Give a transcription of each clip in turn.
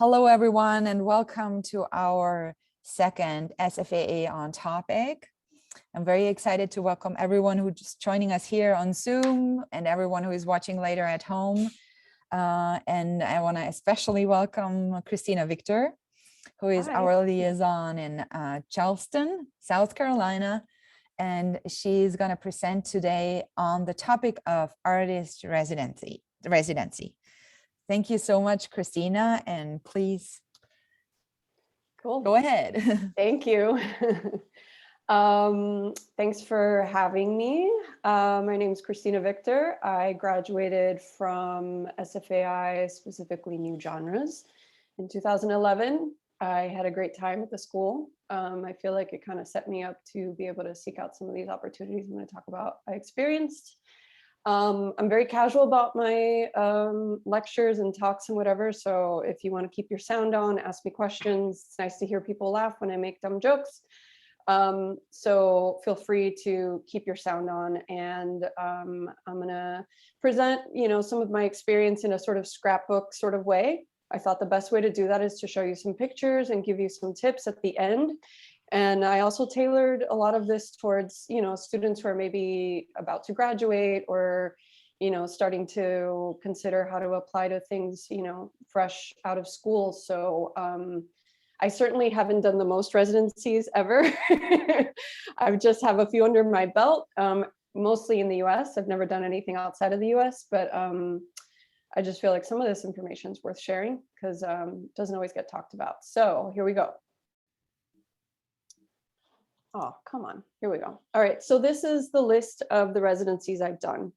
Hello, everyone, and welcome to our second SFAA on topic. I'm very excited to welcome everyone who's just joining us here on Zoom and everyone who is watching later at home. And I want to especially welcome Cristina Victor, who is our liaison in Charleston, South Carolina. And she's going to present today on the topic of artist residency. Thank you so much, Cristina, and please go ahead. Thank you. Thanks for having me. My name is Cristina Victor. I graduated from SFAA, specifically New Genres, in 2011. I had a great time at the school. I feel like it kind of set me up to be able to seek out some of these opportunities I'm going to talk about I experienced. I'm very casual about my lectures and talks and whatever. So if you want to keep your sound on, ask me questions. It's nice to hear people laugh when I make dumb jokes. So feel free to keep your sound on. And I'm going to present, some of my experience in a sort of scrapbook sort of way. I thought the best way to do that is to show you some pictures and give you some tips at the end. And I also tailored a lot of this towards, students who are maybe about to graduate or, starting to consider how to apply to things, fresh out of school. So I certainly haven't done the most residencies ever. I just have a few under my belt, mostly in the US. I've never done anything outside of the US, but I just feel like some of this information is worth sharing because it doesn't always get talked about. So here we go. Oh, come on. Here we go. All right. So this is the list of the residencies I've done.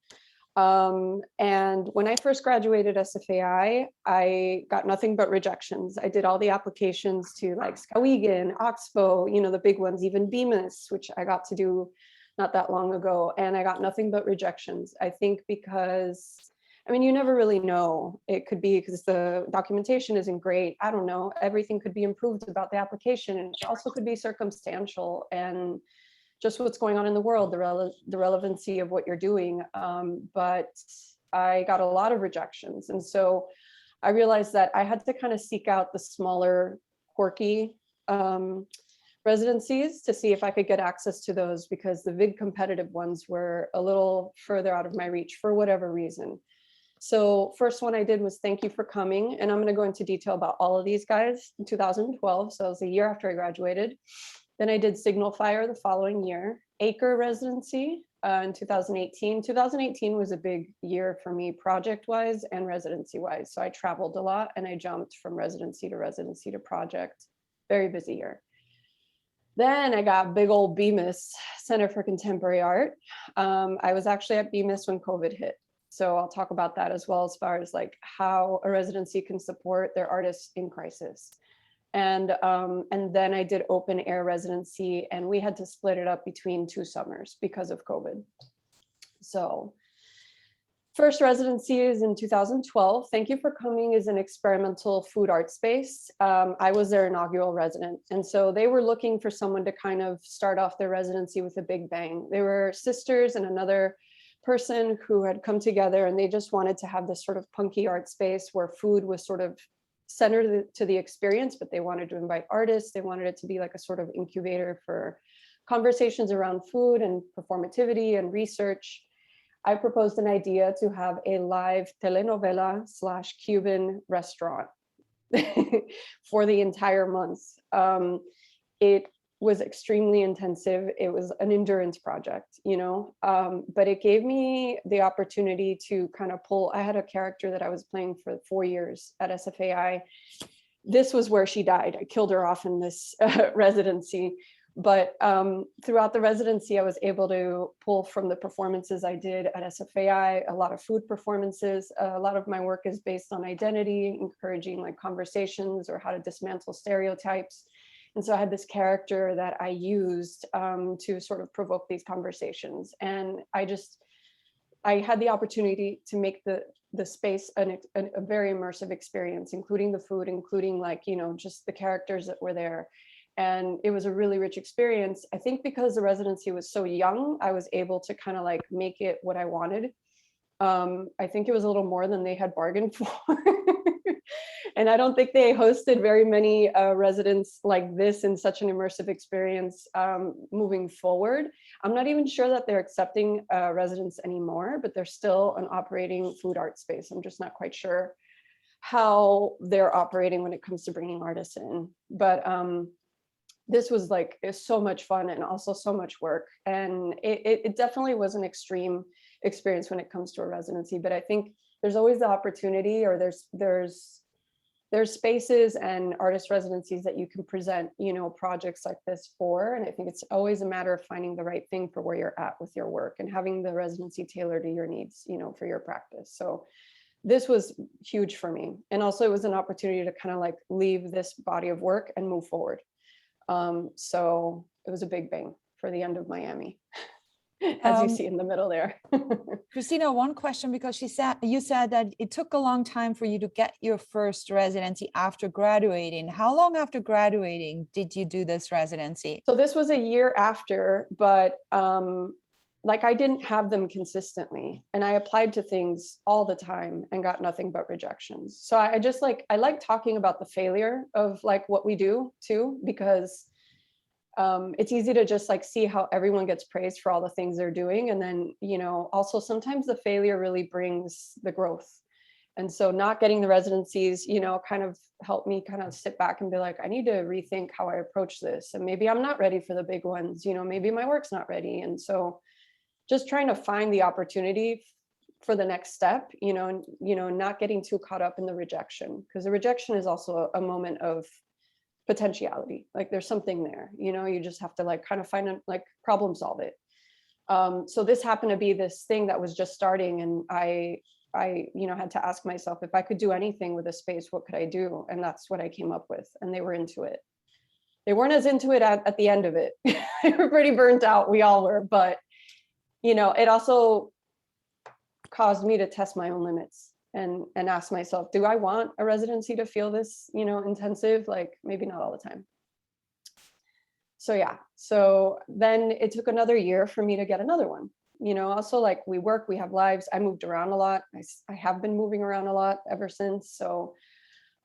And when I first graduated SFAI, I got nothing but rejections. I did all the applications to like Skowhegan, Oxbow, the big ones, even Bemis, which I got to do not that long ago. And I got nothing but rejections. I think because you never really know. It could be because the documentation isn't great. I don't know. Everything could be improved about the application. And it also could be circumstantial and just what's going on in the world, the relevancy of what you're doing. But I got a lot of rejections. And so I realized that I had to kind of seek out the smaller, quirky residencies to see if I could get access to those because the big competitive ones were a little further out of my reach for whatever reason. So first one I did was Thank You for Coming. And I'm going to go into detail about all of these guys in 2012. So it was a year after I graduated. Then I did Signal Fire the following year, Air Residency in 2018. 2018 was a big year for me project-wise and residency-wise. So I traveled a lot and I jumped from residency to project. Very busy year. Then I got big old Bemis, Center for Contemporary Art. I was actually at Bemis when COVID hit. So I'll talk about that as well as far as like how a residency can support their artists in crisis. And then I did Open Air Residency and we had to split it up between 2 summers because of COVID. So first residency is in 2012. Thank You for Coming is an experimental food art space. I was their inaugural resident. And so they were looking for someone to kind of start off their residency with a big bang. They were sisters and another person who had come together and they just wanted to have this sort of punky art space where food was sort of centered to the experience, but they wanted to invite artists. They wanted it to be like a sort of incubator for conversations around food and performativity and research. I proposed an idea to have a live telenovela / Cuban restaurant for the entire month. It was extremely intensive. It was an endurance project, but it gave me the opportunity to kind of I had a character that I was playing for 4 years at SFAI. This was where she died. I killed her off in this residency. But throughout the residency, I was able to pull from the performances I did at SFAI, a lot of food performances. A lot of my work is based on identity, encouraging like conversations or how to dismantle stereotypes. And so I had this character that I used to sort of provoke these conversations. And I had the opportunity to make the space a very immersive experience, including the food, including like, just the characters that were there. And it was a really rich experience. I think because the residency was so young, I was able to kind of like make it what I wanted. I think it was a little more than they had bargained for. And I don't think they hosted very many residents like this in such an immersive experience moving forward. I'm not even sure that they're accepting residents anymore, but they're still an operating food art space. I'm just not quite sure how they're operating when it comes to bringing artists in. But this was like, it's so much fun and also so much work. And it definitely was an extreme experience when it comes to a residency, but I think there's always the opportunity, or there's spaces and artist residencies that you can present, you know, projects like this for. And I think it's always a matter of finding the right thing for where you're at with your work and having the residency tailored to your needs, you know, for your practice. So this was huge for me. And also it was an opportunity to kind of like leave this body of work and move forward. So it was a big bang for the end of Miami, as you see in the middle there. Cristina, one question, because you said that it took a long time for you to get your first residency after graduating. How long after graduating did you do this residency? So this was a year after, but like I didn't have them consistently, and I applied to things all the time and got nothing but rejections. So I just I like talking about the failure of like what we do too, because it's easy to just like see how everyone gets praised for all the things they're doing. And then, you know, also sometimes the failure really brings the growth. And so not getting the residencies, you know, kind of helped me kind of sit back and be like, I need to rethink how I approach this. And maybe I'm not ready for the big ones, you know, maybe my work's not ready. And so just trying to find the opportunity for the next step, you know, and, you know, not getting too caught up in the rejection, because the rejection is also a moment of potentiality. Like there's something there, you know, you just have to like kind of find it, like problem solve it. So this happened to be this thing that was just starting, and I, you know, had to ask myself if I could do anything with a space, what could I do? And that's what I came up with. And they were into it. They weren't as into it at the end of it. They were pretty burnt out. We all were, but you know, it also caused me to test my own limits and ask myself, do I want a residency to feel this, you know, intensive? Like maybe not all the time. So yeah, so then it took another year for me to get another one. You know, also like we work, we have lives. I moved around a lot. I have been moving around a lot ever since. So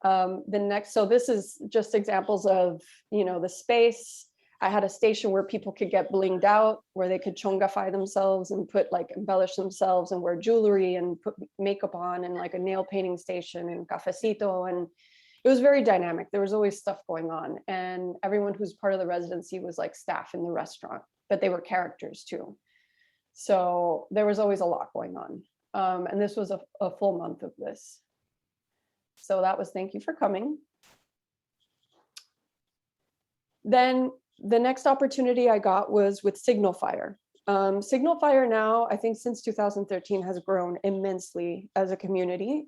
so this is just examples of, you know, the space. I had a station where people could get blinged out, where they could chongafy themselves and embellish themselves and wear jewelry and put makeup on, and like a nail painting station and cafecito. And it was very dynamic. There was always stuff going on. And everyone who's part of the residency was like staff in the restaurant, but they were characters too. So there was always a lot going on. And this was a full month of this. So that was, thank you for coming. Then the next opportunity I got was with Signal Fire. Signal Fire now, I think since 2013, has grown immensely as a community.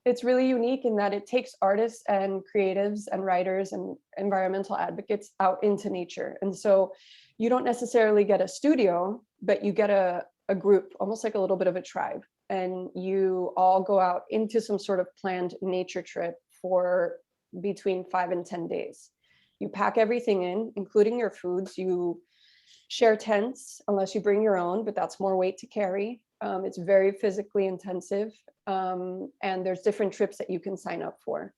It's really unique in that it takes artists and creatives and writers and environmental advocates out into nature. And so you don't necessarily get a studio, but you get a group, almost like a little bit of a tribe. And you all go out into some sort of planned nature trip for between 5 and 10 days. You pack everything in, including your foods. You share tents, unless you bring your own, but that's more weight to carry. It's very physically intensive. And there's different trips that you can sign up for.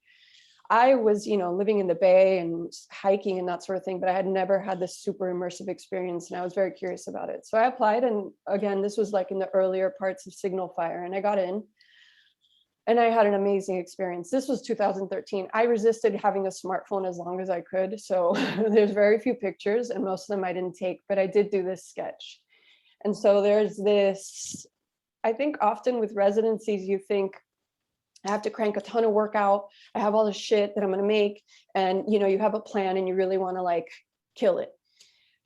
I was, you know, living in the Bay and hiking and that sort of thing, but I had never had this super immersive experience, and I was very curious about it. So I applied, and again, this was like in the earlier parts of Signal Fire, and I got in. And I had an amazing experience. This was 2013. I resisted having a smartphone as long as I could. So there's very few pictures, and most of them I didn't take, but I did do this sketch. And so there's this, I think often with residencies, you think, I have to crank a ton of work out. I have all the shit that I'm going to make. And, you know, you have a plan and you really want to like kill it.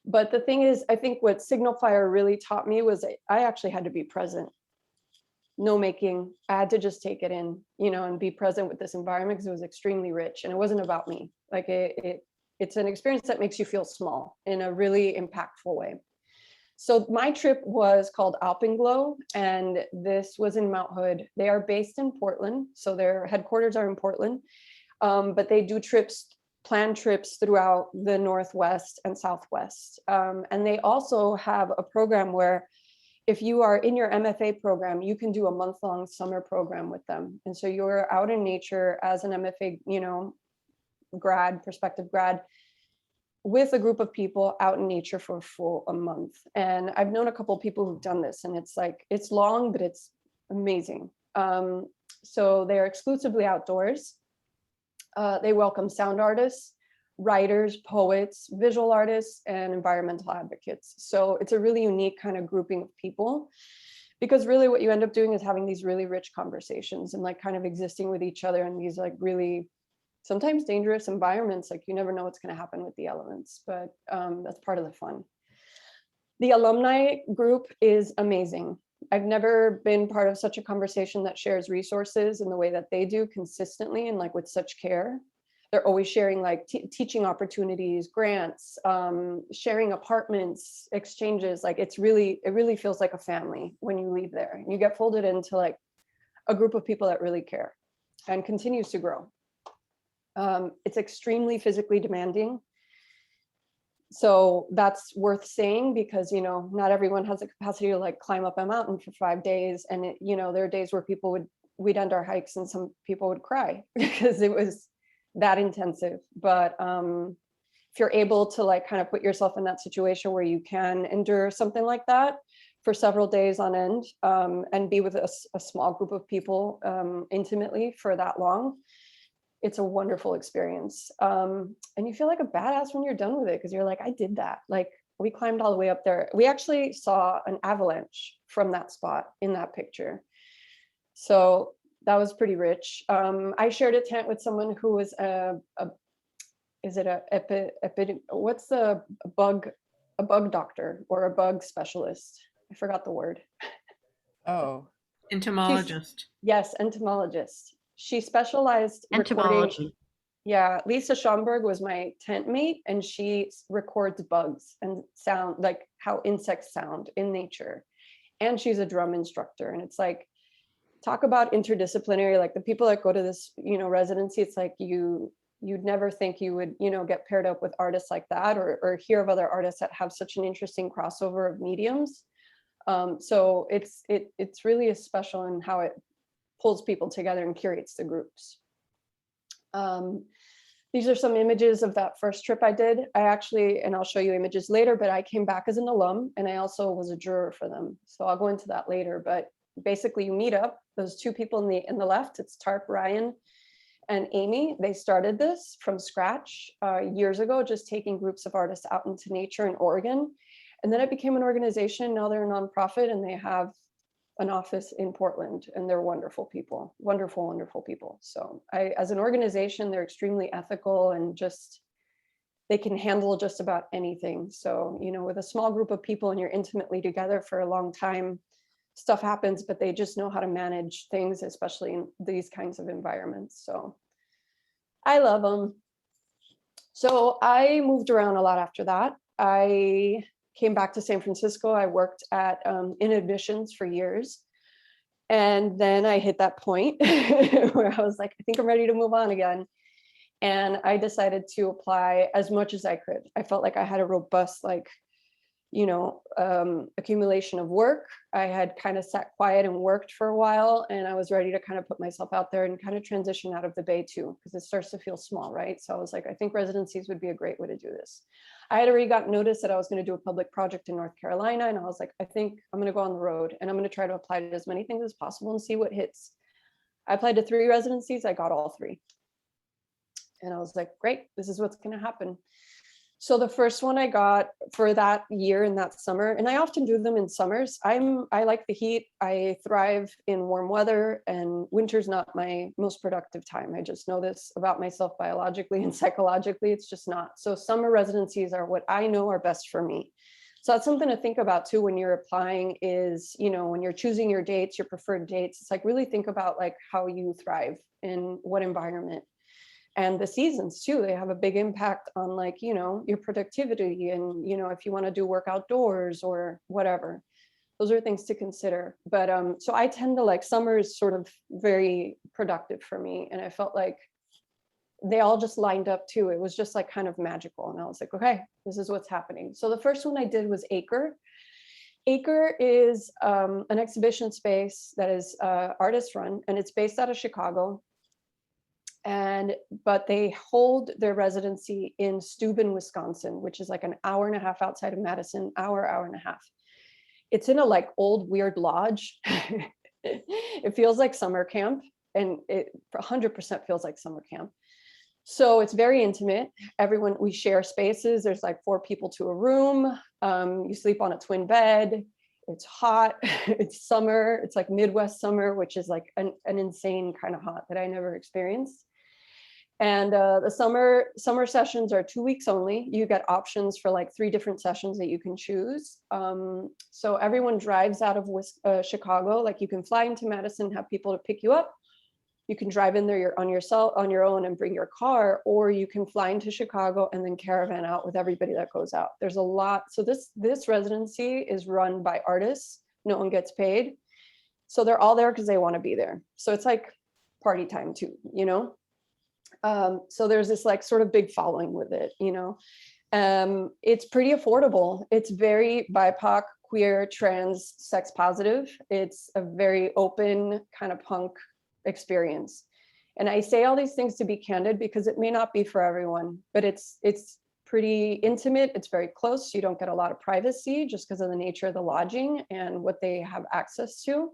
But the thing is, I think what Signal Fire really taught me was I actually had to be present. No making, I had to just take it in, you know, and be present with this environment, because it was extremely rich and it wasn't about me. Like it's an experience that makes you feel small in a really impactful way. So my trip was called Alpenglow, and this was in Mount Hood. They are based in Portland, so their headquarters are in Portland, but they do planned trips throughout the Northwest and Southwest. And they also have a program where if you are in your MFA program, you can do a month-long summer program with them. And so you're out in nature as an MFA, you know, prospective grad, with a group of people out in nature for a month. And I've known a couple of people who've done this, and it's like, it's long, but it's amazing. So they're exclusively outdoors. They welcome sound artists, writers, poets, visual artists, and environmental advocates. So it's a really unique kind of grouping of people, because really what you end up doing is having these really rich conversations and like kind of existing with each other in these like really sometimes dangerous environments. Like you never know what's going to happen with the elements, but that's part of the fun. The alumni group is amazing. I've never been part of such a conversation that shares resources in the way that they do consistently and like with such care. They're always sharing like teaching opportunities, grants, sharing apartments, exchanges. Like it really feels like a family when you leave there. You get folded into like a group of people that really care and continues to grow. It's extremely physically demanding. So that's worth saying, because, you know, not everyone has the capacity to like climb up a mountain for 5 days. And, it, you know, there are days where we'd end our hikes and some people would cry because it was that intensive. But if you're able to like kind of put yourself in that situation where you can endure something like that for several days on end, and be with a small group of people intimately for that long, it's a wonderful experience. And you feel like a badass when you're done with it, because you're like, I did that. Like we climbed all the way up there. We actually saw an avalanche from that spot in that picture. So that was pretty rich. I shared a tent with someone who was what's a bug doctor or a bug specialist? I forgot the word. Oh. Entomologist. Yes, entomologist. She specialized Entomology. Yeah, Lisa Schomburg was my tent mate, and she records bugs and sound, like how insects sound in nature. And she's a drum instructor. And it's like, talk about interdisciplinary, like the people that go to this, you know, residency, it's like you'd never think you would, you know, get paired up with artists like that, or hear of other artists that have such an interesting crossover of mediums. So it's really special in how it pulls people together and curates the groups. These are some images of that first trip I did. I actually, and I'll show you images later, but I came back as an alum and I also was a juror for them. So I'll go into that later, but basically you meet up, those two people in the left, it's Tarp, Ryan, and Amy. They started this from scratch years ago, just taking groups of artists out into nature in Oregon. And then it became an organization. Now they're a nonprofit and they have an office in Portland, and they're wonderful people, wonderful, wonderful people. So as an organization, they're extremely ethical and just, they can handle just about anything. So, you know, with a small group of people and you're intimately together for a long time, stuff happens, but they just know how to manage things, especially in these kinds of environments. So I love them. So I moved around a lot after that. I came back to San Francisco. I worked at in admissions for years. And then I hit that point where I was like, I think I'm ready to move on again. And I decided to apply as much as I could. I felt like I had a robust, like, you know, accumulation of work. I had kind of sat quiet and worked for a while, and I was ready to kind of put myself out there and kind of transition out of the Bay too, because it starts to feel small, right? So I was like, I think residencies would be a great way to do this. I had already got notice that I was going to do a public project in North Carolina, and I was like, I think I'm going to go on the road and I'm going to try to apply to as many things as possible and see what hits. I applied to 3 residencies. I got all 3. And I was like, great, this is what's going to happen. So the first one I got for that year in that summer, and I often do them in summers. I like the heat. I thrive in warm weather, and winter's not my most productive time. I just know this about myself biologically and psychologically. It's just not. So summer residencies are what I know are best for me. So that's something to think about too when you're applying is, you know, when you're choosing your dates, your preferred dates, it's like really think about like how you thrive in what environment. And the seasons too, they have a big impact on, like, you know, your productivity and, you know, if you want to do work outdoors or whatever, those are things to consider. But so I tend to like summer is sort of very productive for me. And I felt like they all just lined up too. It was just like kind of magical. And I was like, okay, this is what's happening. So the first one I did was Acre. Acre is an exhibition space that is artist run, and it's based out of Chicago. But they hold their residency in Steuben, Wisconsin, which is like an hour and a half outside of Madison, hour and a half. It's in a like old weird lodge. It feels like summer camp, and it 100% feels like summer camp. So it's very intimate. We share spaces. There's like 4 people to a room. You sleep on a twin bed. It's hot. It's summer. It's like Midwest summer, which is like an insane kind of hot that I never experienced. And the summer sessions are 2 weeks only. You get options for like 3 different sessions that you can choose. So everyone drives out of Chicago. Like you can fly into Madison, have people to pick you up. You can drive in there on your own and bring your car, or you can fly into Chicago and then caravan out with everybody that goes out. There's a lot. So this residency is run by artists. No one gets paid. So they're all there because they want to be there. So it's like party time too, you know? So there's this like sort of big following with it, you know? It's pretty affordable. It's very BIPOC, queer, trans, sex positive. It's a very open kind of punk experience. And I say all these things to be candid because it may not be for everyone, but it's pretty intimate. It's very close. You don't get a lot of privacy just because of the nature of the lodging and what they have access to.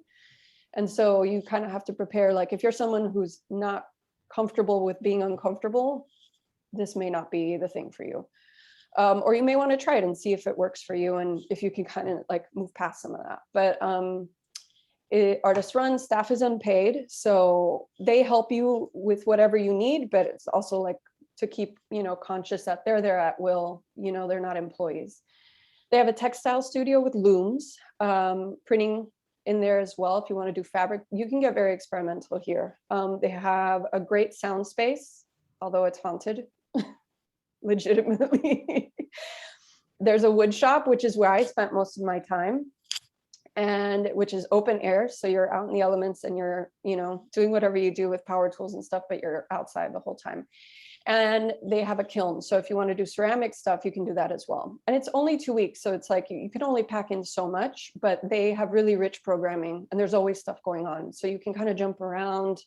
And so you kind of have to prepare, like if you're someone who's not comfortable with being uncomfortable, this may not be the thing for you. Or you may want to try it and see if it works for you and if you can kind of like move past some of that. But artist run, staff is unpaid, so they help you with whatever you need, but it's also like to keep, you know, conscious that they're there at will, you know, they're not employees. They have a textile studio with looms, printing in there as well. If you want to do fabric, you can get very experimental here. They have a great sound space, although it's haunted, legitimately. There's a wood shop, which is where I spent most of my time, and which is open air. So you're out in the elements and you're, you know, doing whatever you do with power tools and stuff, but you're outside the whole time. And they have a kiln. So if you want to do ceramic stuff, you can do that as well. And it's only 2 weeks. So it's like, you can only pack in so much, but they have really rich programming and there's always stuff going on. So you can kind of jump around.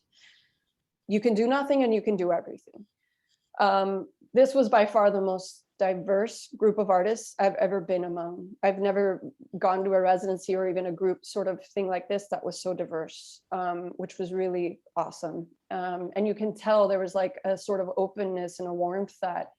You can do nothing and you can do everything. This was by far the most diverse group of artists I've ever been among. I've never gone to a residency or even a group sort of thing like this that was so diverse, which was really awesome. And you can tell there was like a sort of openness and a warmth that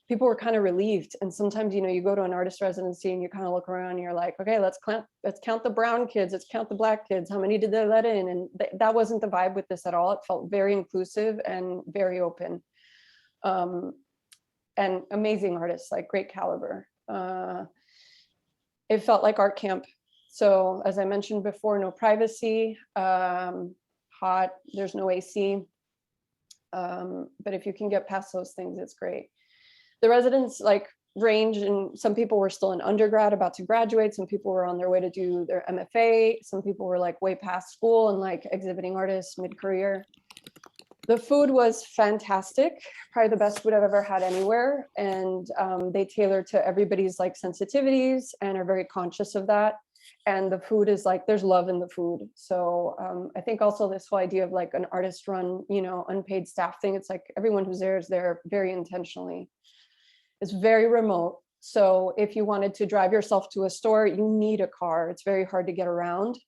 people were kind of relieved. And sometimes, you know, you go to an artist residency and you kind of look around and you're like, okay, let's count the brown kids, let's count the black kids, how many did they let in? And that wasn't the vibe with this at all. It felt very inclusive and very open. And amazing artists, like great caliber. It felt like art camp. So as I mentioned before, no privacy, hot, there's no AC. But if you can get past those things, it's great. The residents like range, and some people were still in undergrad about to graduate. Some people were on their way to do their MFA. Some people were like way past school and like exhibiting artists mid-career. The food was fantastic, probably the best food I've ever had anywhere. And they tailor to everybody's like sensitivities and are very conscious of that. And the food is like, there's love in the food. So I think also this whole idea of like an artist run, you know, unpaid staff thing, it's like everyone who's there is there very intentionally. It's very remote. So if you wanted to drive yourself to a store, you need a car. It's very hard to get around.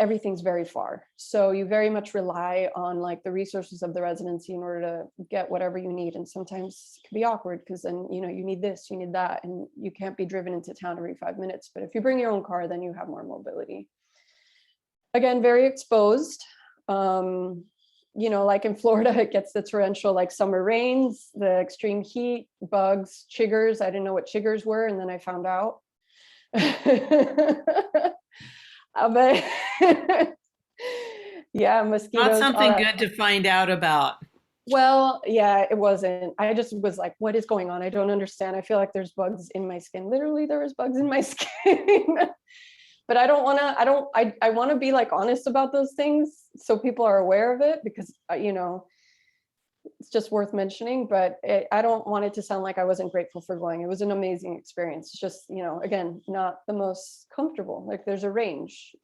Everything's very far. So you very much rely on like the resources of the residency in order to get whatever you need. And sometimes it can be awkward because then, you know, you need this, you need that, and you can't be driven into town every 5 minutes. But if you bring your own car, then you have more mobility. Again, very exposed. You know, like in Florida, it gets the torrential like summer rains, the extreme heat, bugs, chiggers. I didn't know what chiggers were. And then I found out. But yeah, mosquitoes. Not something good to find out about. Well, yeah, it wasn't. I just was like, what is going on? I don't understand. I feel like there's bugs in my skin. Literally, there was bugs in my skin. But I don't want to, I want to be like honest about those things so people are aware of it, because, you know, it's just worth mentioning, but I don't want it to sound like I wasn't grateful for going. It was an amazing experience. It's just, again, not the most comfortable. Like there's a range,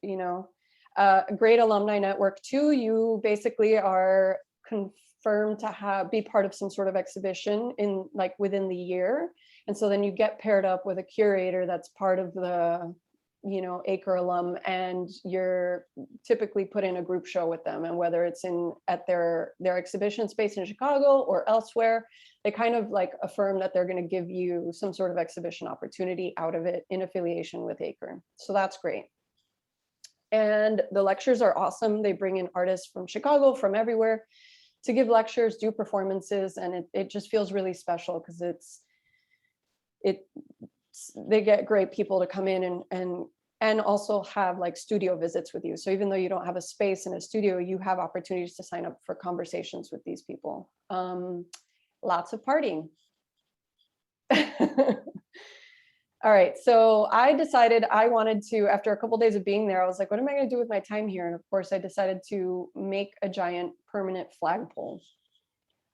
a great alumni network too. You basically are confirmed to be part of some sort of exhibition in like within the year. And so then you get paired up with a curator that's part of the Acre alum, and you're typically put in a group show with them. And whether it's at their exhibition space in Chicago or elsewhere, they kind of like affirm that they're going to give you some sort of exhibition opportunity out of it in affiliation with Acre. So that's great. And the lectures are awesome. They bring in artists from Chicago, from everywhere, to give lectures, do performances, and it just feels really special because they get great people to come in and also have like studio visits with you. So even though you don't have a space in a studio, you have opportunities to sign up for conversations with these people. Lots of partying. All right, so I decided I wanted to, after a couple of days of being there, I was like, what am I going to do with my time here? And of course, I decided to make a giant permanent flagpole.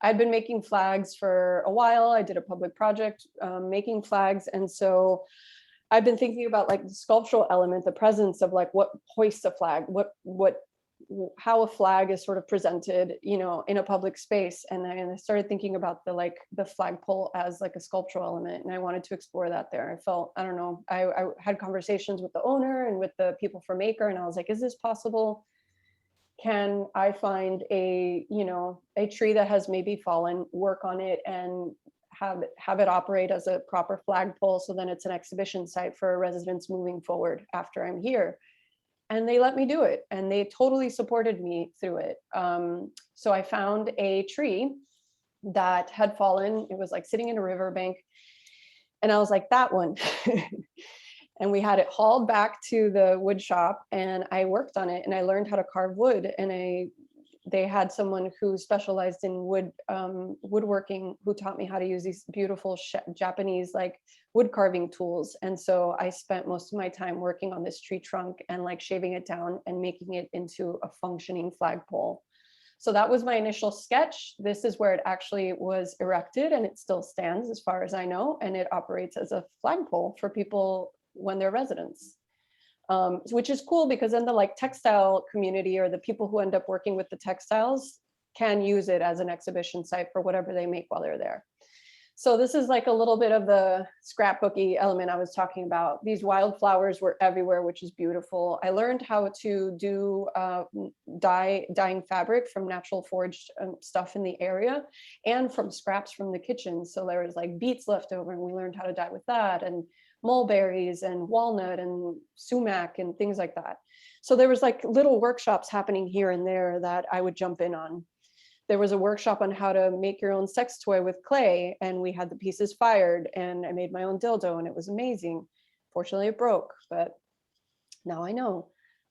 I'd been making flags for a while. I did a public project making flags. And so I've been thinking about like the sculptural element, the presence of like what hoists a flag, how a flag is sort of presented, in a public space. And I started thinking about the flagpole as like a sculptural element. And I wanted to explore that there. I felt, I don't know, I had conversations with the owner and with the people from Acre, and I was like, is this possible? Can I find a tree that has maybe fallen, work on it, and have it operate as a proper flagpole, so then it's an exhibition site for residents moving forward after I'm here? And they let me do it, and they totally supported me through it. So I found a tree that had fallen. It was like sitting in a riverbank, and I was like, that one. And we had it hauled back to the wood shop, and I worked on it, and I learned how to carve wood. And they had someone who specialized in woodworking who taught me how to use these beautiful Japanese like wood carving tools. And so I spent most of my time working on this tree trunk and like shaving it down and making it into a functioning flagpole. So that was my initial sketch. This is where it actually was erected, and it still stands as far as I know, and it operates as a flagpole for people when they're residents, which is cool because then the like textile community or the people who end up working with the textiles can use it as an exhibition site for whatever they make while they're there. So this is like a little bit of the scrapbooky element I was talking about. These wildflowers were everywhere, which is beautiful. I learned how to do dyeing fabric from natural foraged stuff in the area and from scraps from the kitchen. So there was like beets left over, and we learned how to dye with that, and mulberries and walnut and sumac and things like that. So there was like little workshops happening here and there that I would jump in on. There was a workshop on how to make your own sex toy with clay, and we had the pieces fired, and I made my own dildo, and it was amazing. Fortunately, it broke, but now I know.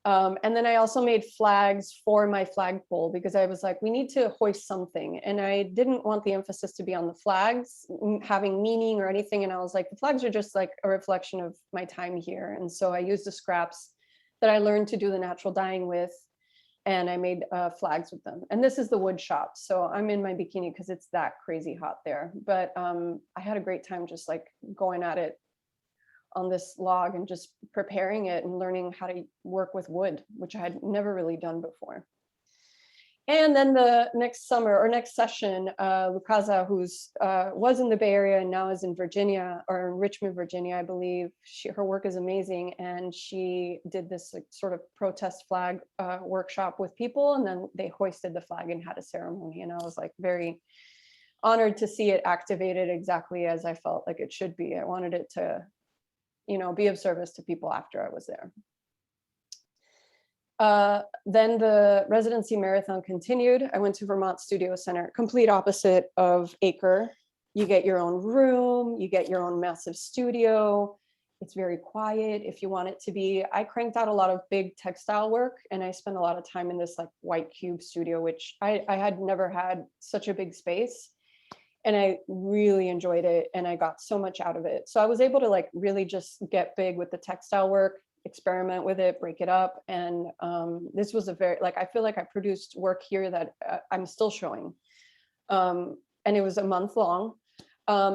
And then I also made flags for my flagpole because I was like, we need to hoist something. And I didn't want the emphasis to be on the flags having meaning or anything. And I was like, the flags are just like a reflection of my time here. And so I used the scraps that I learned to do the natural dyeing with, and I made flags with them. And this is the wood shop. So I'm in my bikini because it's that crazy hot there. But I had a great time just like going at it on this log and just preparing it and learning how to work with wood, which I had never really done before. And then the next summer or next session, Lucaza, who's was in the Bay Area and now is in Virginia, or in Richmond, Virginia, I believe. Her work is amazing. And she did this like, sort of protest flag workshop with people. And then they hoisted the flag and had a ceremony. And I was like very honored to see it activated exactly as I felt like it should be. I wanted it to, be of service to people after I was there. Then the residency marathon continued. I went to Vermont Studio Center, complete opposite of Acre. You get your own room, you get your own massive studio. It's very quiet if you want it to be. I cranked out a lot of big textile work, and I spent a lot of time in this like white cube studio, which I had never had such a big space. And I really enjoyed it, and I got so much out of it. So I was able to like really just get big with the textile work, experiment with it, break it up. And this was a very, like, I feel like I produced work here that I'm still showing. And it was a month long.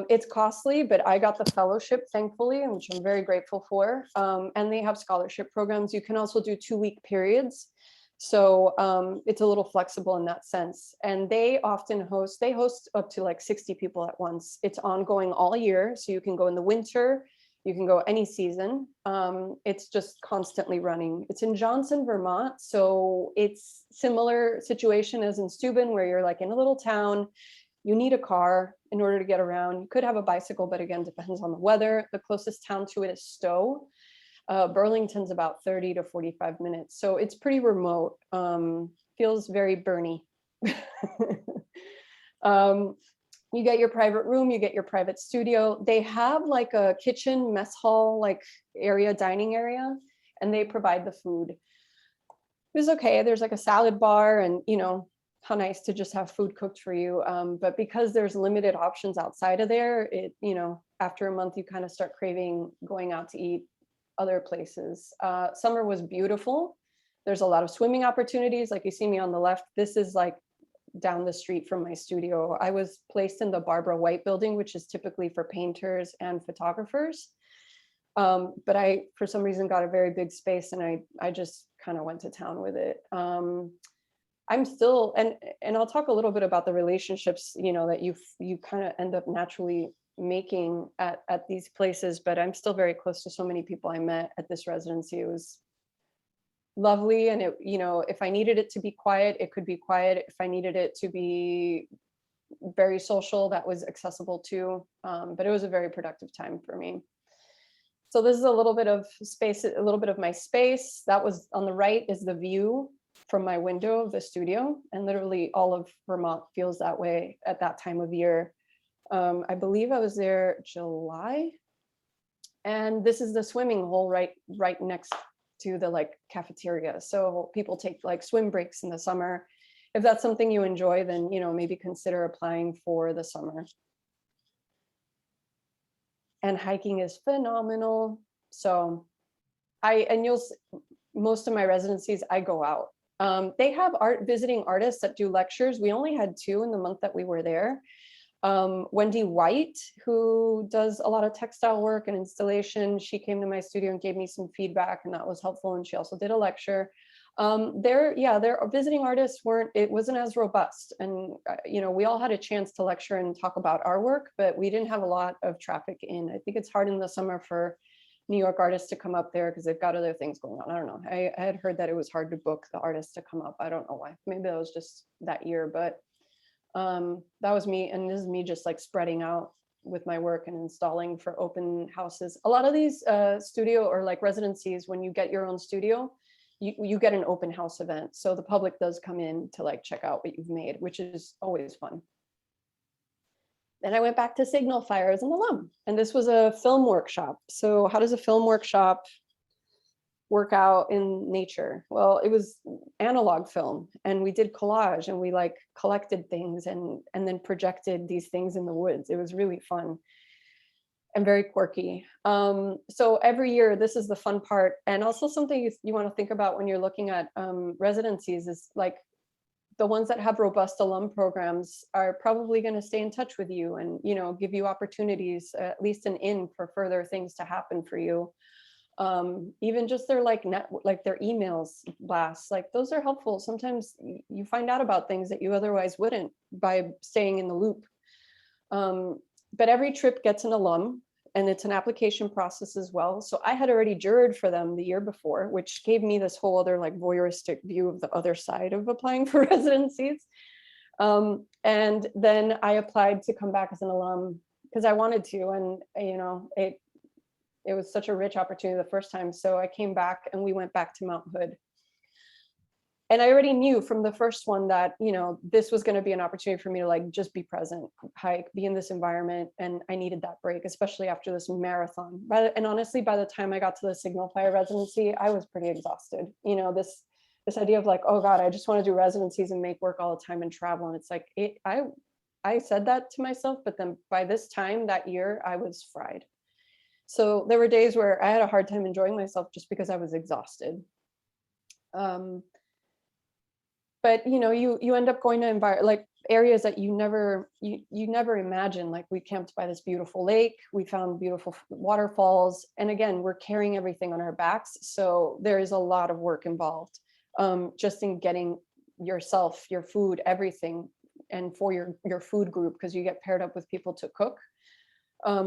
It's costly, but I got the fellowship, thankfully, which I'm very grateful for. And they have scholarship programs. You can also do 2-week periods. So it's a little flexible in that sense. And they often host up to like 60 people at once. It's ongoing all year. So you can go in the winter, you can go any season. It's just constantly running. It's in Johnson, Vermont. So it's similar situation as in Steuben, where you're like in a little town. You need a car in order to get around. You could have a bicycle, but again, depends on the weather. The closest town to it is Stowe. Burlington's about 30 to 45 minutes. So it's pretty remote. Feels very Bernie. You get your private room, you get your private studio. They have like a kitchen, mess hall, like area, dining area, and they provide the food. It was okay. There's like a salad bar, and how nice to just have food cooked for you. But because there's limited options outside of there, after a month, you kind of start craving going out to eat other places. Summer was beautiful. There's a lot of swimming opportunities. Like you see me on the left, this is like down the street from my studio. I was placed in the Barbara White building, which is typically for painters and photographers. But I, for some reason, got a very big space, and I just kind of went to town with it. I'm still, and I'll talk a little bit about the relationships, that you kind of end up naturally making at these places, but I'm still very close to so many people I met at this residency. It was lovely. And if I needed it to be quiet, it could be quiet. If I needed it to be very social, that was accessible too. But it was a very productive time for me. So this is a little bit of space, a little bit of my space. That was on the right is the view from my window of the studio, and literally all of Vermont feels that way at that time of year. I believe I was there July, and this is the swimming hole right next to the like cafeteria. So people take like swim breaks in the summer. If that's something you enjoy, then maybe consider applying for the summer. And hiking is phenomenal. So most of my residencies, I go out. They have visiting artists that do lectures. We only had 2 in the month that we were there. Wendy White, who does a lot of textile work and installation, she came to my studio and gave me some feedback, and that was helpful. And she also did a lecture. Their visiting artists wasn't as robust. And, we all had a chance to lecture and talk about our work, but we didn't have a lot of traffic in. I think it's hard in the summer for New York artists to come up there because they've got other things going on. I don't know. I had heard that it was hard to book the artists to come up. I don't know why. Maybe that was just that year, but that was me. And this is me just like spreading out with my work and installing for open houses. A lot of these studio or like residencies, when you get your own studio, you get an open house event. So the public does come in to like check out what you've made, which is always fun. Then I went back to Signal Fire as an alum, and this was a film workshop. So how does a film workshop work out in nature? Well, it was analog film, and we did collage, and we like collected things and then projected these things in the woods. It was really fun and very quirky. So every year, this is the fun part, and also something you want to think about when you're looking at residencies is like the ones that have robust alum programs are probably going to stay in touch with you and give you opportunities, at least an in for further things to happen for you. Even just their like their emails blasts, like those are helpful. Sometimes you find out about things that you otherwise wouldn't by staying in the loop. But every trip gets an alum, and it's an application process as well. So I had already juried for them the year before, which gave me this whole other like voyeuristic view of the other side of applying for residencies. And then I applied to come back as an alum because I wanted to, and it was such a rich opportunity the first time. So I came back and we went back to Mount Hood. And I already knew from the first one that, this was going to be an opportunity for me to like just be present, hike, be in this environment. And I needed that break, especially after this marathon. And honestly, by the time I got to the Signal Fire residency, I was pretty exhausted. This idea of like, oh God, I just want to do residencies and make work all the time and travel. And it's like, I said that to myself, but then by this time that year, I was fried. So there were days where I had a hard time enjoying myself just because I was exhausted. but you end up going to like areas that you never imagine. Like we camped by this beautiful lake, we found beautiful waterfalls, and again, we're carrying everything on our backs, so there is a lot of work involved, just in getting yourself, your food, everything, and for your food group, because you get paired up with people to cook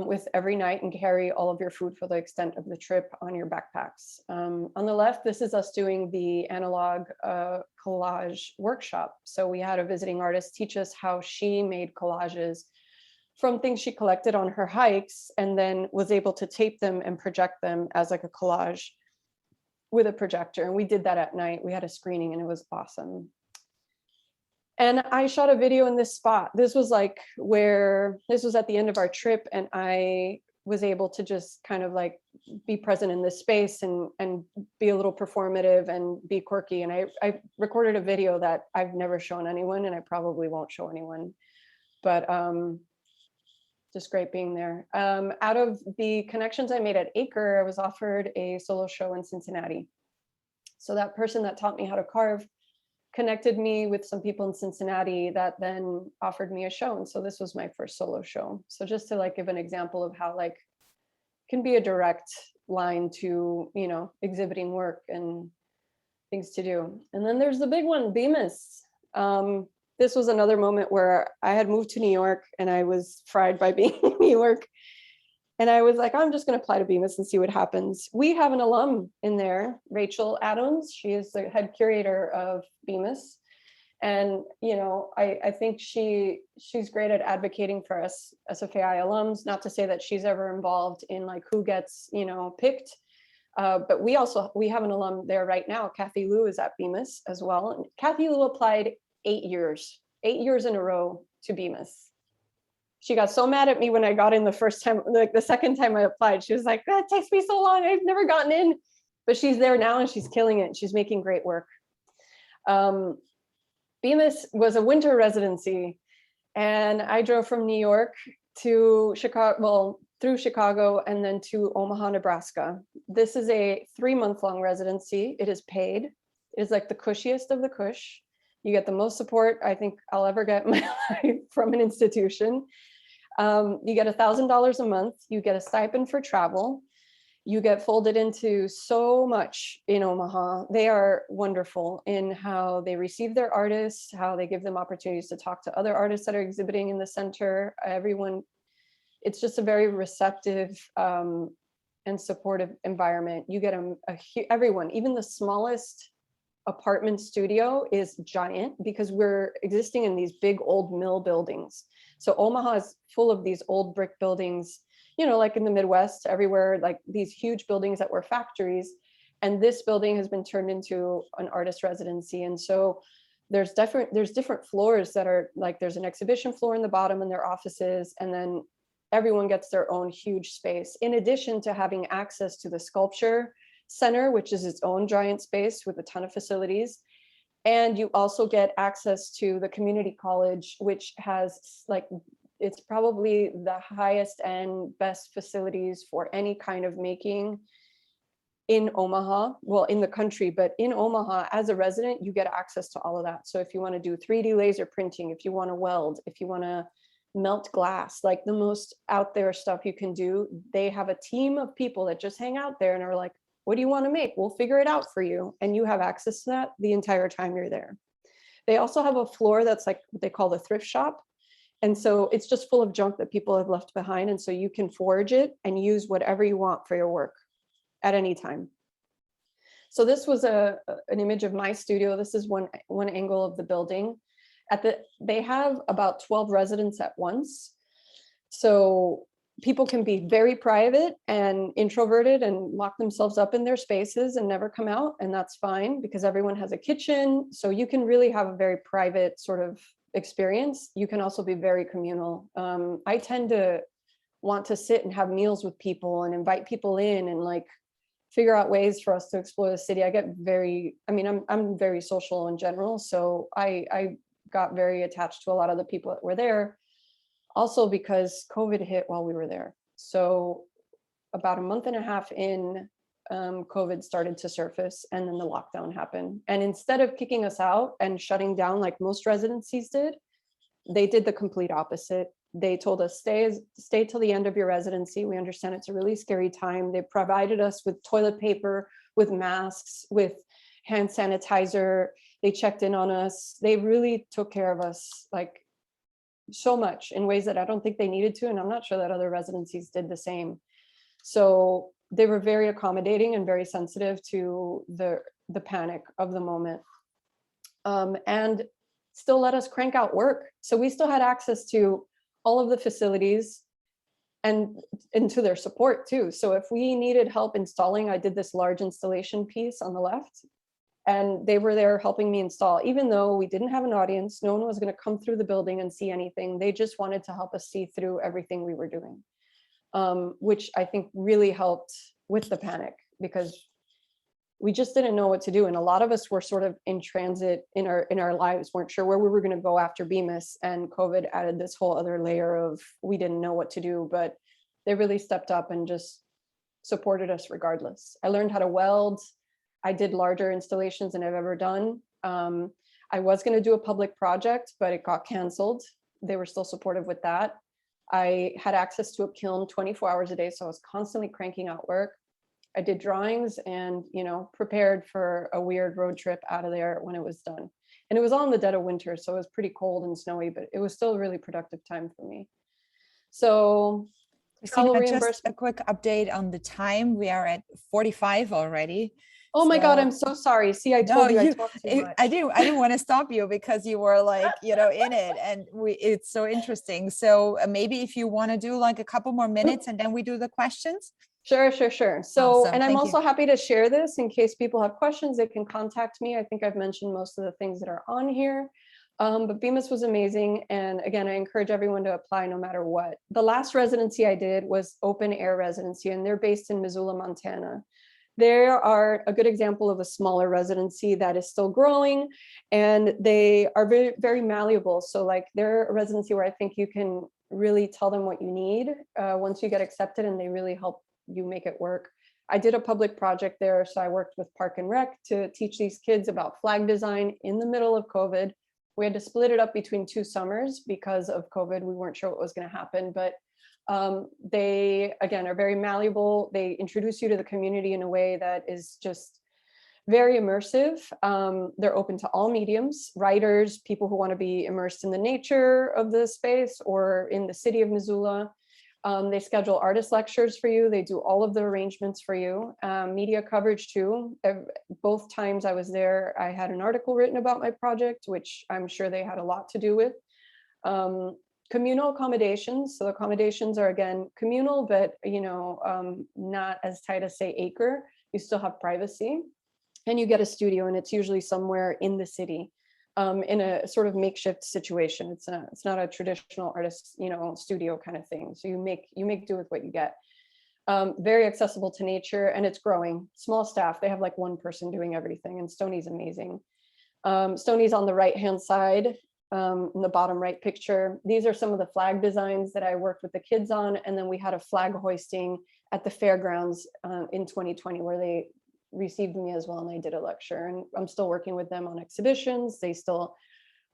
with every night and carry all of your food for the extent of the trip on your backpacks. On the left, this is us doing the analog collage workshop. So we had a visiting artist teach us how she made collages from things she collected on her hikes, and then was able to tape them and project them as like a collage with a projector. And we did that at night. We had a screening and it was awesome. And I shot a video in this spot. This was at the end of our trip, and I was able to just kind of like be present in this space and be a little performative and be quirky. And I recorded a video that I've never shown anyone, and I probably won't show anyone, but just great being there. Out of the connections I made at Acre, I was offered a solo show in Cincinnati. So that person that taught me how to carve connected me with some people in Cincinnati that then offered me a show. And so this was my first solo show. So just to like give an example of how like can be a direct line to, exhibiting work and things to do. And then there's the big one, Bemis. This was another moment where I had moved to New York and I was fried by being in New York. And I was like, I'm just going to apply to Bemis and see what happens. We have an alum in there, Rachel Adams. She is the head curator of Bemis. And, I think she's great at advocating for us SFAA alums, not to say that she's ever involved in like who gets, picked. But we have an alum there right now. Cathy Lou is at Bemis as well. And Cathy Lou applied 8 years in a row to Bemis. She got so mad at me when I got in the first time, like the second time I applied. She was like, that takes me so long. I've never gotten in. But she's there now and she's killing it. She's making great work. Bemis was a winter residency. And I drove from New York to Chicago, through Chicago, and then to Omaha, Nebraska. This is a 3-month-long residency. It is paid. It is like the cushiest of the cush. You get the most support I think I'll ever get in my life from an institution. You get $1,000 a month. You get a stipend for travel. You get folded into so much in Omaha. They are wonderful in how they receive their artists, how they give them opportunities to talk to other artists that are exhibiting in the center. Everyone, it's just a very receptive and supportive environment. You get everyone, even the smallest apartment studio is giant because we're existing in these big old mill buildings. So Omaha is full of these old brick buildings, like in the Midwest, everywhere, like these huge buildings that were factories. And this building has been turned into an artist residency. And so there's different floors that are like, there's an exhibition floor in the bottom and their offices, and then everyone gets their own huge space, in addition to having access to the sculpture center, which is its own giant space with a ton of facilities. And you also get access to the community college, which has it's probably the highest and best facilities for any kind of making in Omaha, well, in the country, but in Omaha as a resident, you get access to all of that. So if you want to do 3D laser printing, if you want to weld, if you want to melt glass, like the most out there stuff you can do, they have a team of people that just hang out there and are like, what do you want to make? We'll figure it out for you. And you have access to that the entire time you're there. They also have a floor that's like what they call the thrift shop. And so it's just full of junk that people have left behind. And so you can forge it and use whatever you want for your work at any time. So this was an image of my studio. This is one angle of the building. They have about 12 residents at once. So people can be very private and introverted and lock themselves up in their spaces and never come out. And that's fine because everyone has a kitchen. So you can really have a very private sort of experience. You can also be very communal. I tend to want to sit and have meals with people and invite people in and like figure out ways for us to explore the city. I'm very social in general. So I got very attached to a lot of the people that were there. Also because COVID hit while we were there. So about a month and a half in, COVID started to surface and then the lockdown happened. And instead of kicking us out and shutting down like most residencies did, they did the complete opposite. They told us, stay till the end of your residency. We understand it's a really scary time. They provided us with toilet paper, with masks, with hand sanitizer. They checked in on us. They really took care of us like so much in ways that I don't think they needed to. And I'm not sure that other residencies did the same. So they were very accommodating and very sensitive to the panic of the moment. And still let us crank out work. So we still had access to all of the facilities and to their support too. So if we needed help installing, I did this large installation piece on the left, and they were there helping me install, even though we didn't have an audience, no one was going to come through the building and see anything. They just wanted to help us see through everything we were doing, which I think really helped with the panic, because we just didn't know what to do. And a lot of us were sort of in transit in our lives, weren't sure where we were going to go after Bemis, and COVID added this whole other layer of, we didn't know what to do, but they really stepped up and just supported us regardless. I learned how to weld. I did larger installations than I've ever done. I was going to do a public project, but it got canceled. They were still supportive with that. I had access to a kiln 24 hours a day, so I was constantly cranking out work. I did drawings and, prepared for a weird road trip out of there when it was done. And it was all in the dead of winter, so it was pretty cold and snowy, but it was still a really productive time for me. So Cristina, just a quick update on the time. We are at 45 already. Oh my God, I'm so sorry. See, I told you I talked too much. I didn't want to stop you because you were like, in it, and it's so interesting. So maybe if you want to do like a couple more minutes and then we do the questions. Sure. So, awesome. and I'm also happy to share this in case people have questions, they can contact me. I think I've mentioned most of the things that are on here. But Bemis was amazing. And again, I encourage everyone to apply no matter what. The last residency I did was Open Air Residency, and they're based in Missoula, Montana. They are a good example of a smaller residency that is still growing, and they are very, very malleable. So like they're a residency where I think you can really tell them what you need once you get accepted, and they really help you make it work. I did a public project there. So I worked with Park and Rec to teach these kids about flag design in the middle of COVID. We had to split it up between 2 summers because of COVID. We weren't sure what was going to happen, but they, again, are very malleable. They introduce you to the community in a way that is just very immersive. They're open to all mediums, writers, people who want to be immersed in the nature of the space or in the city of Missoula. They schedule artist lectures for you. They do all of the arrangements for you. Media coverage too. Both times I was there, I had an article written about my project, which I'm sure they had a lot to do with. Communal accommodations. So the accommodations are again communal, but not as tight as say Acre. You still have privacy, and you get a studio, and it's usually somewhere in the city. In a sort of makeshift situation. It's not a traditional artist, studio kind of thing. So you make do with what you get. Very accessible to nature, and it's growing. Small staff. They have like 1 person doing everything, and Stoney's amazing. Stoney's on the right-hand side, in the bottom right picture. These are some of the flag designs that I worked with the kids on, and then we had a flag hoisting at the fairgrounds in 2020 where they received me as well, and I did a lecture, and I'm still working with them on exhibitions. They still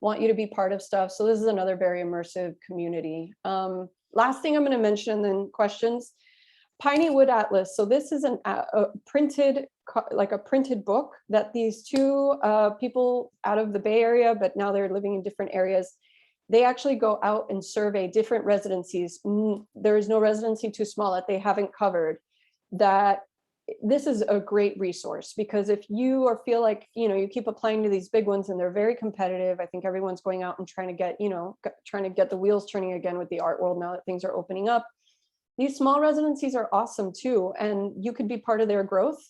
want you to be part of stuff. So this is another very immersive community. Last thing I'm going to mention, and then questions. Piney Wood Atlas. So this is a printed book that these 2 people out of the Bay Area, but now they're living in different areas. They actually go out and survey different residencies. There is no residency too small that they haven't covered. That this is a great resource, because if you feel like, you keep applying to these big ones and they're very competitive, I think everyone's going out and trying to get the wheels turning again with the art world now that things are opening up. These small residencies are awesome too. And you could be part of their growth,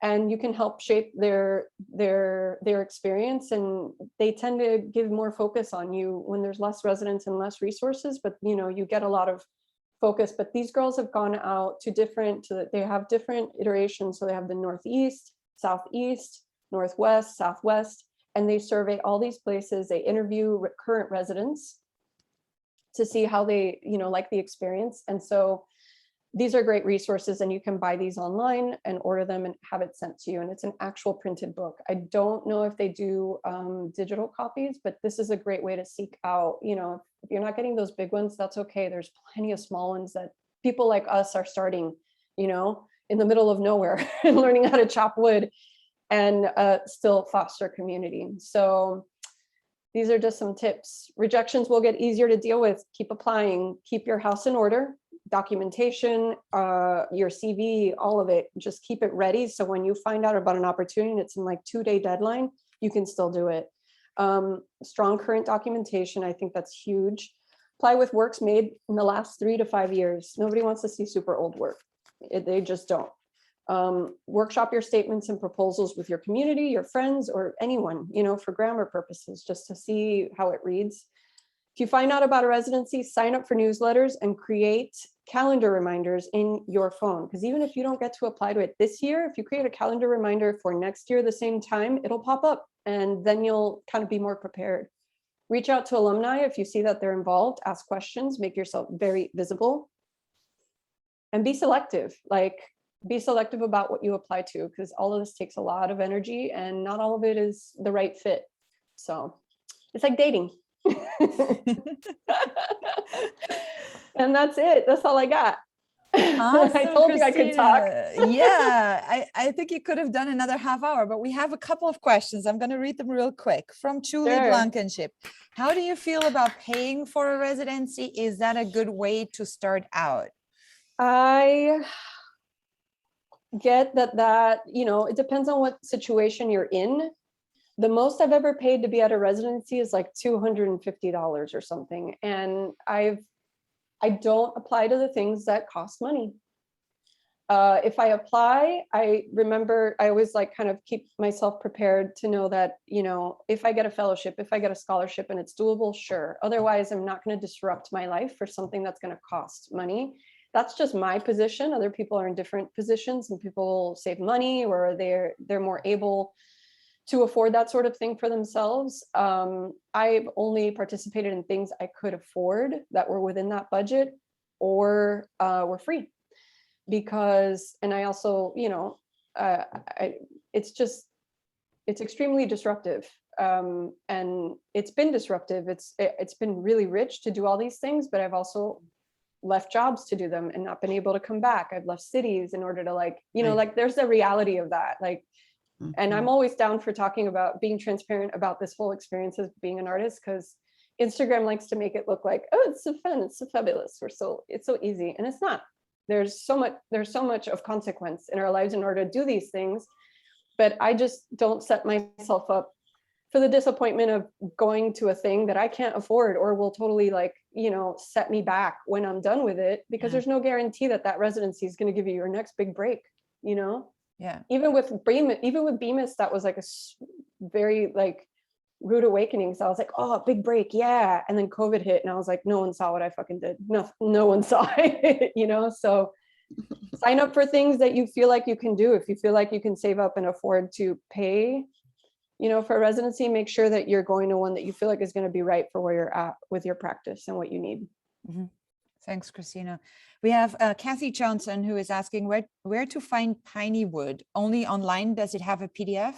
and you can help shape their experience. And they tend to give more focus on you when there's less residents and less resources, but you get a lot of focus. But these girls have gone out to they have different iterations. So they have the Northeast, Southeast, Northwest, Southwest, and they survey all these places. They interview current residents to see how they, like the experience. And so these are great resources, and you can buy these online and order them and have it sent to you. And it's an actual printed book. I don't know if they do digital copies, but this is a great way to seek out, you know, if you're not getting those big ones, that's okay. There's plenty of small ones that people like us are starting, you know, in the middle of nowhere and learning how to chop wood and still foster community. So these are just some tips. Rejections will get easier to deal with. Keep applying, keep your house in order, documentation, your CV, all of it. Just keep it ready. So when you find out about an opportunity and it's in like 2-day deadline, you can still do it. Strong current documentation. I think that's huge. Apply with works made in the last 3 to 5 years. Nobody wants to see super old work. They just don't. Workshop your statements and proposals with your community, your friends, or anyone, you know, for grammar purposes, just to see how it reads. If you find out about a residency, sign up for newsletters and create calendar reminders in your phone. Because even if you don't get to apply to it this year, if you create a calendar reminder for next year, the same time, it'll pop up and then you'll kind of be more prepared. Reach out to alumni if you see that they're involved, ask questions, make yourself very visible, and be selective. Like, be selective about what you apply to, because all of this takes a lot of energy and not all of it is the right fit. So it's like dating. And that's it. That's all I got. Awesome, I told you I could talk. Yeah, I think you could have done another half hour, but we have a couple of questions. I'm going to read them real quick. From Julie Sure. Blankenship. How do you feel about paying for a residency? Is that a good way to start out? I get that, you know, it depends on what situation you're in. The most I've ever paid to be at a residency is like $250 or something. And I don't apply to the things that cost money. If I apply, I remember I always like kind of keep myself prepared to know that, you know, if I get a fellowship, if I get a scholarship and it's doable, sure. Otherwise, I'm not going to disrupt my life for something that's going to cost money. That's just my position. Other people are in different positions, and people save money, or they're more able to afford that sort of thing for themselves. I've only participated in things I could afford that were within that budget or were free. Because, and I also, you know, it's extremely disruptive. And it's been disruptive. It's been really rich to do all these things, but I've also left jobs to do them and not been able to come back. I've left cities in order to, like, you know, like, there's the reality of that. Like, and I'm always down for talking about being transparent about this whole experience of being an artist, because Instagram likes to make it look like, oh, it's so fun, it's so fabulous, it's so easy. And it's not. There's so much of consequence in our lives in order to do these things. But I just don't set myself up for the disappointment of going to a thing that I can't afford, or will totally, like, you know, set me back when I'm done with it, because there's no guarantee that residency is going to give you your next big break, you know? Yeah. Even with Bemis, that was like a very, like, rude awakening. So I was like, oh, big break. Yeah. And then COVID hit and I was like, no one saw what I fucking did. No one saw it, you know? So sign up for things that you feel like you can do. If you feel like you can save up and afford to pay, you know, for a residency, make sure that you're going to one that you feel like is going to be right for where you're at with your practice and what you need. Mm-hmm. Thanks, Cristina. We have Cathy Johnson, who is asking where to find Piney wood. Only online? Does it have a PDF?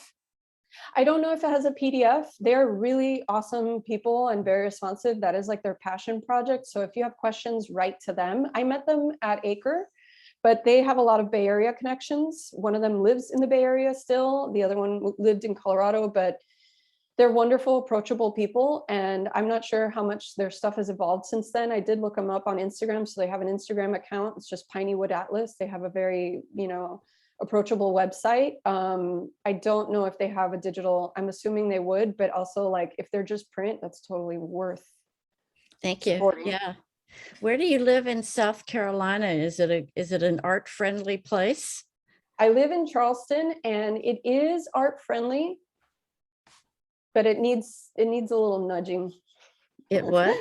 I don't know if it has a PDF. They're really awesome people and very responsive. That is like their passion project. So if you have questions, write to them. I met them at Acre, but they have a lot of Bay Area connections. One of them lives in the Bay Area still. The other one lived in Colorado, but they're wonderful, approachable people. And I'm not sure how much their stuff has evolved since then. I did look them up on Instagram. So they have an Instagram account. It's just Piney Wood Atlas. They have a very, you know, approachable website. I don't know if they have a digital, I'm assuming they would, but also, like, if they're just print, that's totally worth. Thank you. Supporting. Yeah. Where do you live in South Carolina? Is it an art friendly place? I live in Charleston, and it is art friendly, but it needs a little nudging. It what?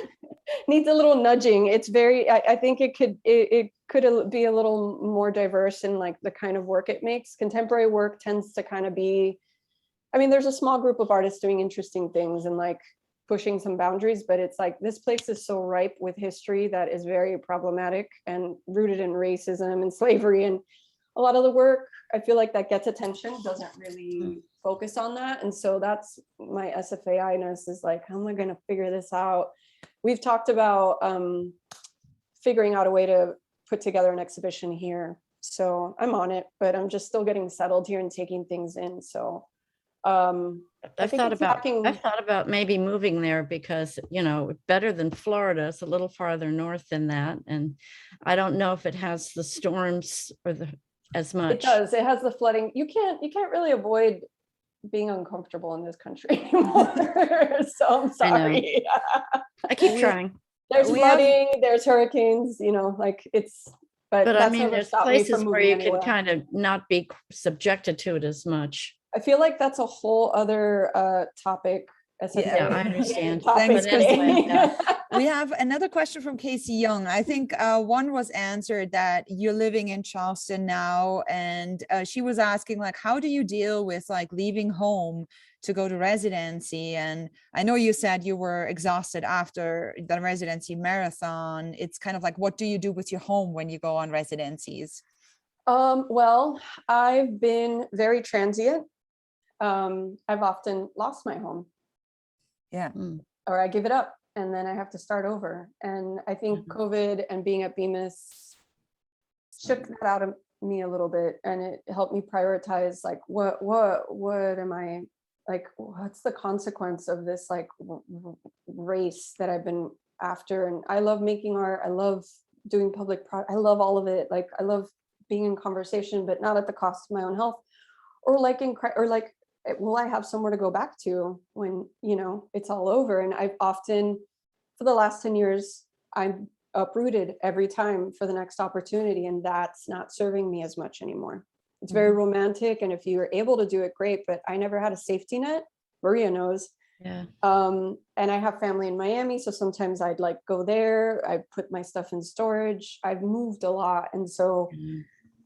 Needs a little nudging. It's very, I think it could be a little more diverse in, like, the kind of work it makes. Contemporary work tends to kind of be, I mean, there's a small group of artists doing interesting things, and, like, pushing some boundaries, but it's like, this place is so ripe with history that is very problematic and rooted in racism and slavery. And a lot of the work, I feel like that gets attention, doesn't really focus on that. And so that's my SFAI-ness, is like, how am I going to figure this out? We've talked about figuring out a way to put together an exhibition here. So I'm on it, but I'm just still getting settled here and taking things in. So I've thought about maybe moving there because, you know, better than Florida. It's a little farther north than that. And I don't know if it has the storms or as much. It does. It has the flooding. You can't really avoid being uncomfortable in this country anymore. So I'm sorry. I keep trying. There's flooding, there's hurricanes, you know, like but I mean, there's places where you can kind of not be subjected to it as much. I feel like that's a whole other topic. Yeah, I understand. Thanks, Cristina. We have another question from Kacy Jung. I think one was answered, that you're living in Charleston now, and she was asking, like, how do you deal with like leaving home to go to residency? And I know you said you were exhausted after the residency marathon. It's kind of like, what do you do with your home when you go on residencies? Well, I've been very transient. I've often lost my home. Yeah. Or I give it up and then I have to start over. And I think COVID and being at Bemis shook that out of me a little bit, and it helped me prioritize, like, what am I, like, what's the consequence of this like race that I've been after? And I love making art. I love doing I love all of it. Like, I love being in conversation, but not at the cost of my own health, or like will I have somewhere to go back to when, you know, it's all over? And I've often, for the last 10 years, I'm uprooted every time for the next opportunity, and that's not serving me as much anymore. It's very romantic, and if you're able to do it, great, but I never had a safety net. Maria knows. Yeah. And I have family in Miami, so sometimes I'd like go there. I put my stuff in storage. I've moved a lot, and so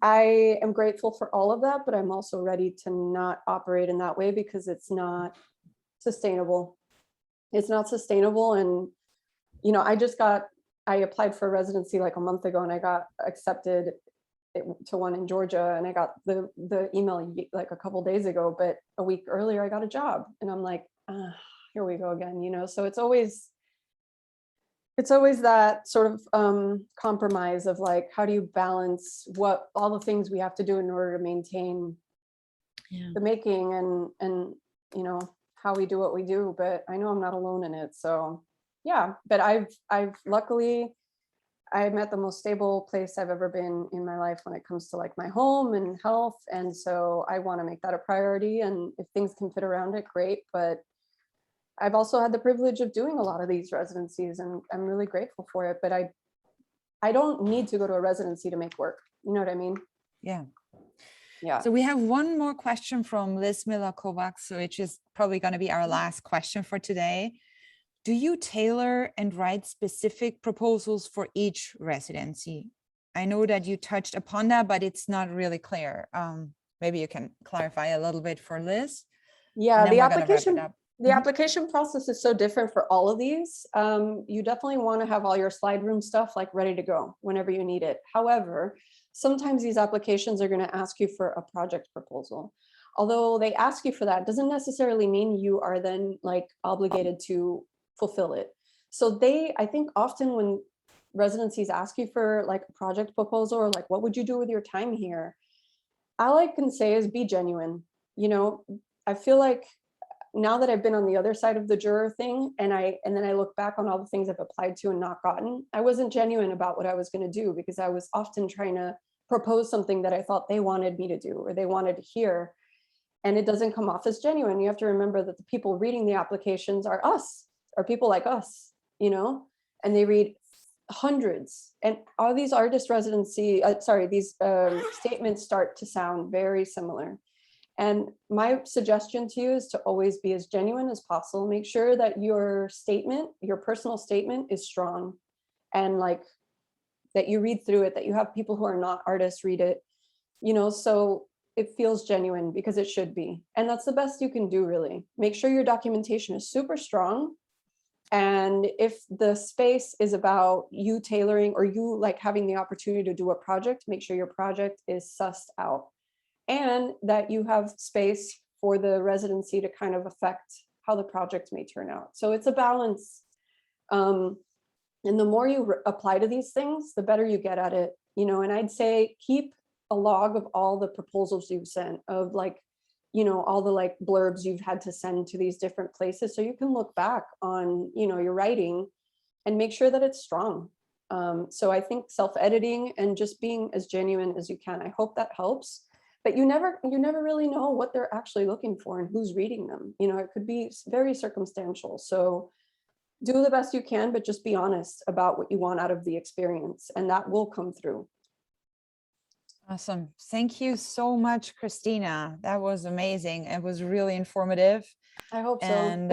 I am grateful for all of that, but I'm also ready to not operate in that way because it's not sustainable. It's not sustainable. And, you know, I applied for a residency like a month ago, and I got accepted to one in Georgia, and I got the email like a couple days ago, but a week earlier I got a job, and I'm like, here we go again, you know? So it's always that sort of compromise of like, how do you balance all the things we have to do in order to maintain the making and you know, how we do what we do. But I know I'm not alone in it. So yeah, but I've luckily, I'm at the most stable place I've ever been in my life when it comes to like my home and health. And so I want to make that a priority. And if things can fit around it, great. But I've also had the privilege of doing a lot of these residencies, and I'm really grateful for it, but I don't need to go to a residency to make work. You know what I mean? Yeah. Yeah. So we have one more question from Liz Miller-Kovacs, which is probably going to be our last question for today. Do you tailor and write specific proposals for each residency? I know that you touched upon that, but it's not really clear. Maybe you can clarify a little bit for Liz. Yeah, the application process is so different for all of these. You definitely want to have all your slide room stuff like ready to go whenever you need it. However, sometimes these applications are going to ask you for a project proposal. Although they ask you for that, doesn't necessarily mean you are then like obligated to fulfill it. So I think often when residencies ask you for like a project proposal or like, what would you do with your time here? All I can say is be genuine. You know, I feel like now that I've been on the other side of the juror thing, and then I look back on all the things I've applied to and not gotten, I wasn't genuine about what I was going to do because I was often trying to propose something that I thought they wanted me to do or they wanted to hear. And it doesn't come off as genuine. You have to remember that the people reading the applications are people like us, you know, and they read hundreds. And all these artist residency, these statements start to sound very similar. And my suggestion to you is to always be as genuine as possible. Make sure that your statement, your personal statement, is strong, and like that you read through it, that you have people who are not artists read it, you know, so it feels genuine, because it should be. And that's the best you can do, really. Make sure your documentation is super strong. And if the space is about you tailoring or you like having the opportunity to do a project, make sure your project is sussed out and that you have space for the residency to kind of affect how the project may turn out. So it's a balance. And the more you apply to these things, the better you get at it, you know, and I'd say keep a log of all the proposals you've sent, of like, you know, all the like blurbs you've had to send to these different places. So you can look back on, you know, your writing and make sure that it's strong. So I think self-editing and just being as genuine as you can, I hope that helps. But you never really know what they're actually looking for and who's reading them. You know, it could be very circumstantial. So do the best you can, but just be honest about what you want out of the experience, and that will come through. Awesome. Thank you so much, Cristina. That was amazing. It was really informative. I hope so. And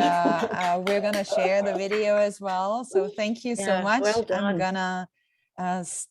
we're going to share the video as well. So thank you so much. Well done. I'm going to stop.